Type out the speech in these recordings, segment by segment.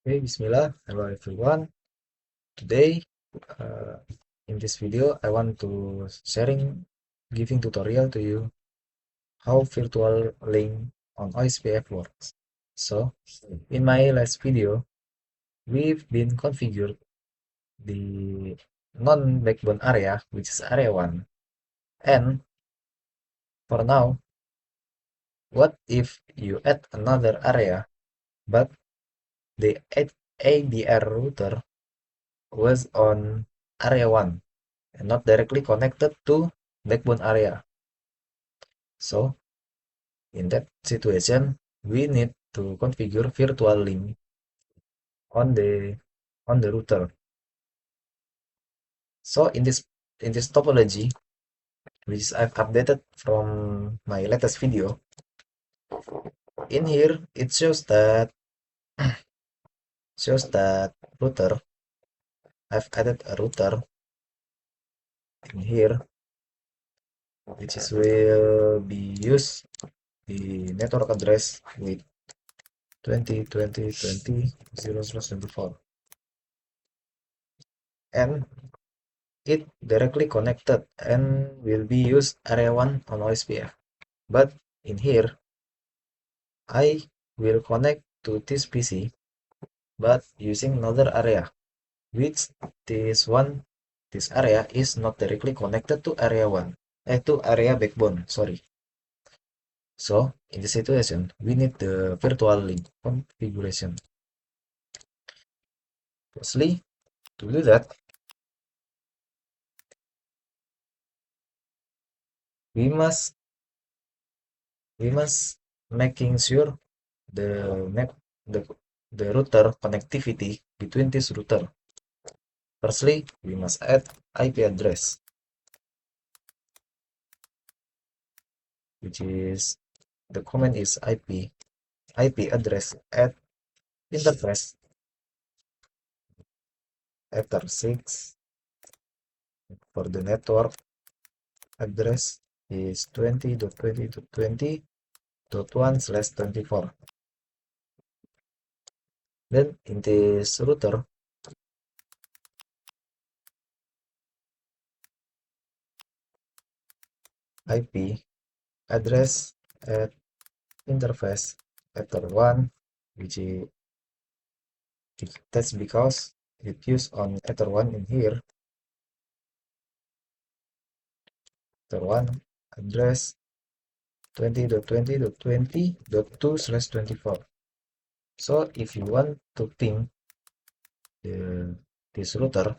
Okay, Bismillah. Hello everyone. Today, uh, in this video, I want to giving tutorial to you how virtual link on OSPF works. So, in my last video, we've been configured the non-backbone area, which is area 1. And for now, what if you add another area, but the ADR router was on area 1? And not directly connected to backbone area. So in that situation, we need to configure virtual link on the router. So in this topology, which I've updated from my latest video, in here it shows that router. I've added a router in here, which is will be used the network address with 20.20.20.0/24, and it directly connected and will be used area 1 on OSPF. But in here, I will connect to this PC, but using another area, which this area is not directly connected to area 1, to area backbone, sorry. So in this situation, we need the virtual link configuration. Firstly, to do that, we must making sure the net the the router connectivity between this router. Firstly, we must add IP address, which is the command is IP address at interface ether 6. For the network address is 20.20.20.1/24. Then in this router, IP address at interface ether 1, which is that's because it used on ether 1 in here. Ether 1 address 20.20.20.2/24. So if you want to ping this router,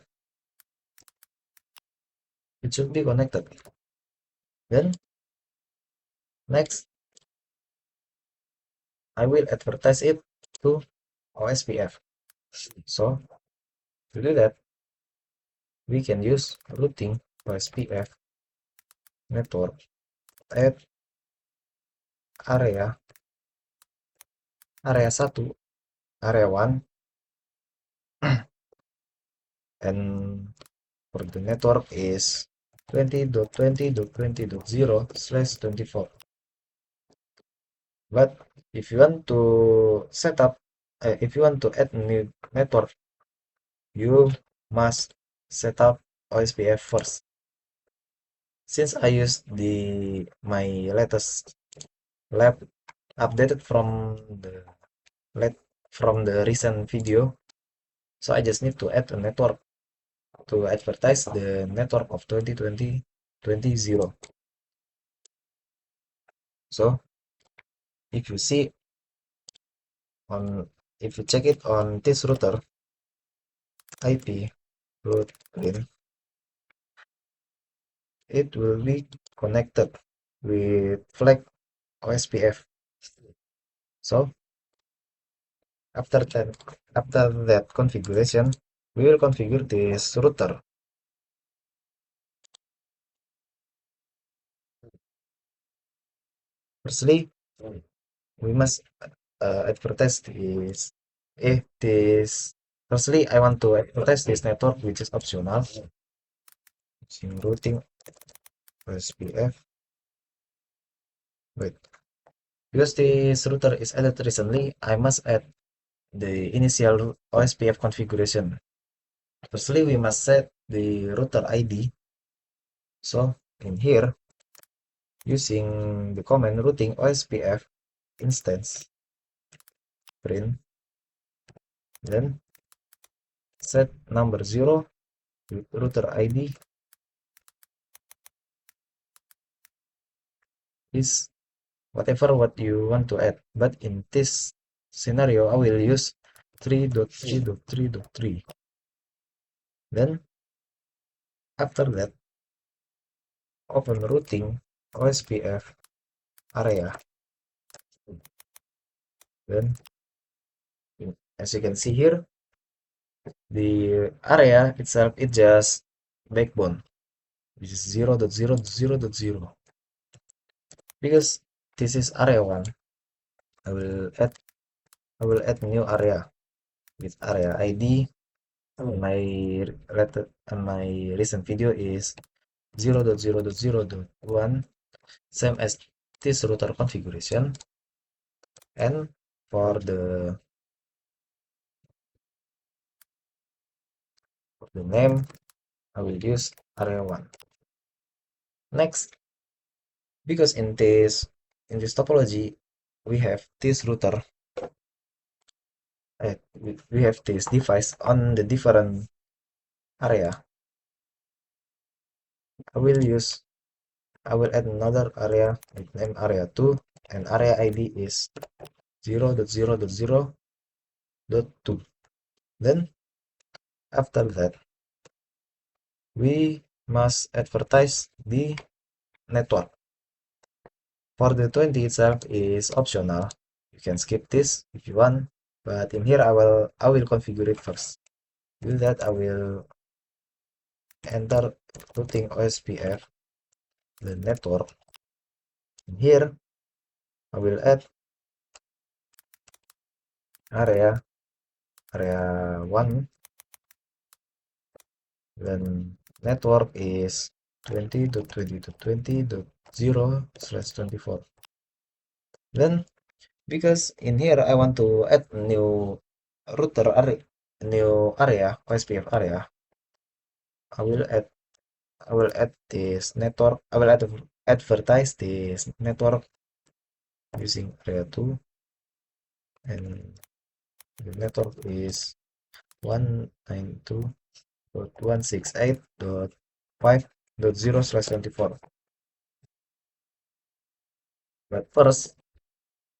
it should be connected. Then next, I will advertise it to OSPF. So to do that, we can use routing OSPF network at area 1, area 1, and for the network is 20.20.20.0/24. But if you want to if you want to add new network, you must set up OSPF first. Since I used my latest lab updated from the recent video, so I just need to add a network to advertise the network of 20.20.20.0. So if you see on if you check it on this router IP route link, it will be connected with flag OSPF. So after that configuration, we will configure this router. Firstly, we must advertise this. Firstly, I want to advertise this network, which is optional. Using routing OSPF. Wait, because this router is added recently, I must add the initial OSPF configuration. Firstly, we must set the router ID. So in here, using the command routing OSPF instance print, then set number 0 with router ID is whatever what you want to add. But in this scenario, I will use 3.3.3.3. Then after that, open routing OSPF area. Then as you can see here, the area itself is just backbone, which is 0.0.0.0. Because this is area 1, I will add new area with area ID. My recent video is 0.0.0.1, same as this router configuration. And for the name, I will use area 1. Next, because in this topology we have this router, we have this device on the different area. I will add another area with name area 2, and area ID is 0.0.0.2. Then after that, we must advertise the network. For the 20 itself is optional. You can skip this if you want, but in here I will configure it first. Do that, I will enter routing OSPF the network. In here I will add area 1. Then network is 20.20.20.0/24. Then because in here I want to add new router area, new area OSPF area, I will add this network. I will advertise this network using area 2, and the network is 192.168.5.0/24. But first,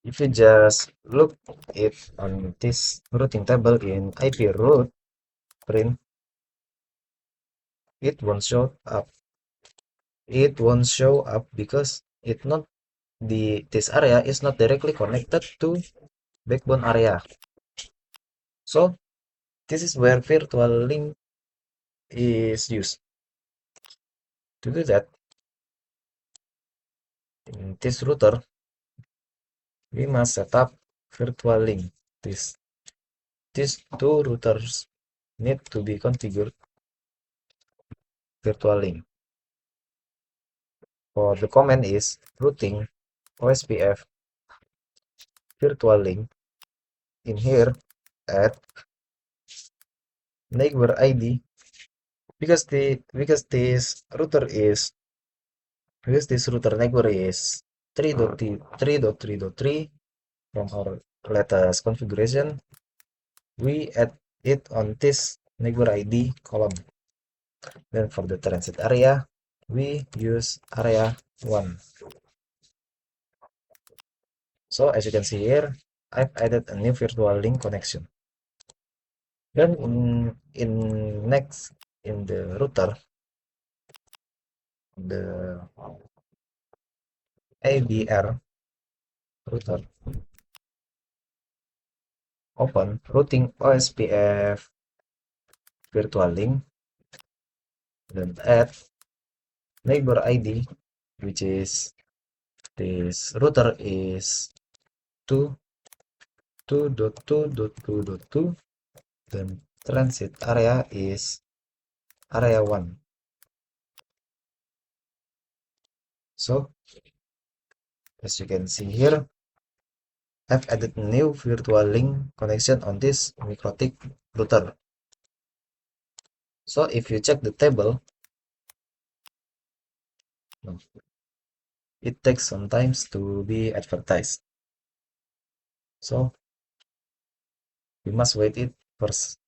if you just look it on this routing table in IP route print, it won't show up. It won't show up because this area is not directly connected to backbone area. So this is where virtual link is used. To do that, in this router, we must set up virtual link. These two routers need to be configured virtual link. For the command is routing OSPF virtual link. In here, add neighbor ID because this router neighbor is 3.3.3 from our latest configuration. We add it on this neighbor ID column. Then for the transit area, we use area 1. So as you can see here, I've added a new virtual link connection. Then in the router, the ABR router, open routing OSPF virtual link, then add neighbor ID, which is this router is 2.2.2.2.2, then transit area is area 1. So as you can see here, I've added new virtual link connection on this MikroTik router. So if you check the table, no, it takes some time to be advertised. So we must wait it first.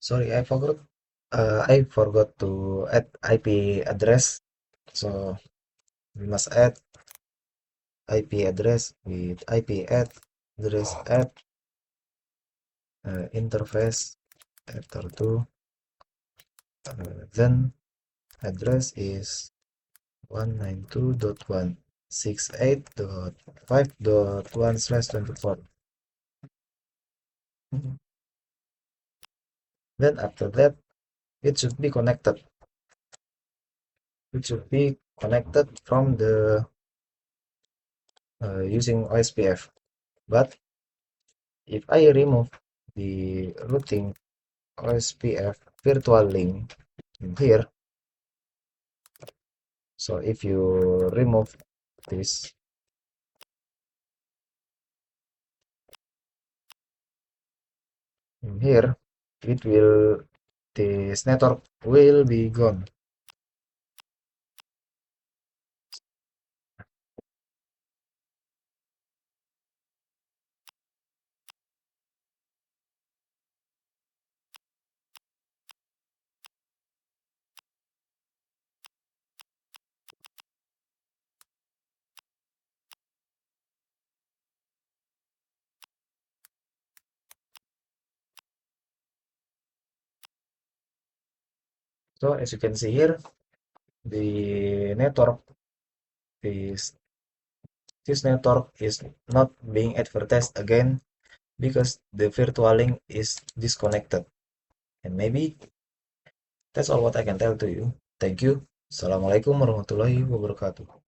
Sorry, I forgot to add IP address. So we must add IP address with IP address add interface enter to then address is 192.168.5.1/24. Then after that, it should be connected. It should be connected from the using OSPF. But if I remove the routing OSPF virtual link in here, so if you remove this, in here, it will this network will be gone. So as you can see here, the network this this network is not being advertised again because the virtual link is disconnected. And maybe that's all what I can tell to you. Thank you. Assalamualaikum warahmatullahi wabarakatuh.